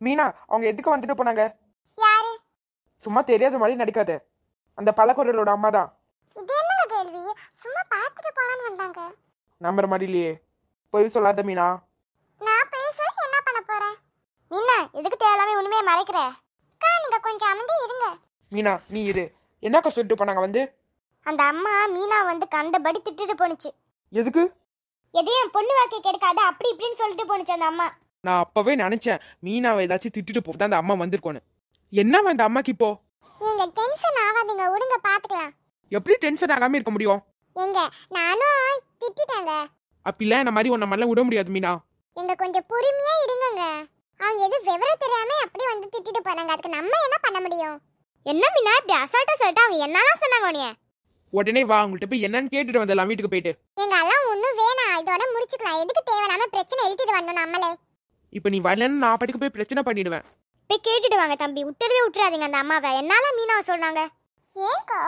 மீனா அவங்க எதுக்கு வந்துட்டு போனாங்க? யாரு? சும்மா தெரியாத மாதிரி நடிக்காத. அந்த பழக்குரலோட அம்மா தான். இது என்னங்க கேள்வி? சும்மா பார்த்துட்டு போலான்னு வந்தாங்க. நம்புற மாதிரி இல்லையே. போய் சொல்லாத மீனா. நான் பேசல என்ன பண்ண போறேன்? மீனா எதுக்கு தேவையில்லாம உண்மையை மறைக்கிற? அக்கா நீங்க கொஞ்சம் அமைதி இருங்க. மீனா நீ இரு. என்னக்கா சொல்லிட்டு போனாங்க வந்து? அந்த அம்மா மீனா வந்து கண்டபடி திட்டிட்டு போனுச்சு. எதுக்கு? எதையும் பொண்ணு வாழ்க்கை கெடுக்காத அப்படி இப்படின்னு சொல்லிட்டு போனுச்சு அந்த அம்மா. நான் அப்பவே நினைச்சேன் மீனாவை ஏதாச்சும் திட்டிட்டு போதான் அந்த அம்மா வந்திருக்கோன்னு. என்ன வேண்டாம் அம்மாக்கு இப்போ? நீங்க டென்ஷன் ஆகாதீங்க, விடுங்க பாத்துக்கலாம். எப்படி டென்ஷன் ஆகாம இருக்க முடியும்? எங்க நானும் திட்டிட்டாங்க. அப்படிலாம் இந்த மாதிரி உன்ன மாதிரிலாம் விட முடியாது மீனா. எங்க கொஞ்சம் பொறுமையா இருங்கங்க. அவங்க எது விவரம் தெரியாம அப்படி வந்து திட்டிட்டு போறாங்க. அதுக்கு நம்ம என்ன பண்ண முடியும்? என்ன மீனா இப்படி அசால்ட்டா சொல்லிட்டு அவங்க என்னலாம் சொன்னாங்க உனிய? உடனே வா உங்கள்கிட்ட போய் என்னன்னு கேட்டுட்டு வந்துடலாம் வீட்டுக்கு போயிட்டு. எங்க எல்லாம் ஒண்ணும் வேணாம், இதோட முடிச்சுக்கலாம். எதுக்கு தேவையில்லாம பிரச்சனை எழுதிட்டு வரணும் நம்மளே? இப்போ நீ வரலன்னு நான் பாட்டுக்கு போய் பிரச்சனை பண்ணிடுவேன். போய் கேட்டுட்டு வாங்க தம்பி, விட்டுறவே விட்டுறாதீங்க அந்த அம்மாவை. என்னால மீனாவை சொல்றாங்க. ஏங்கோ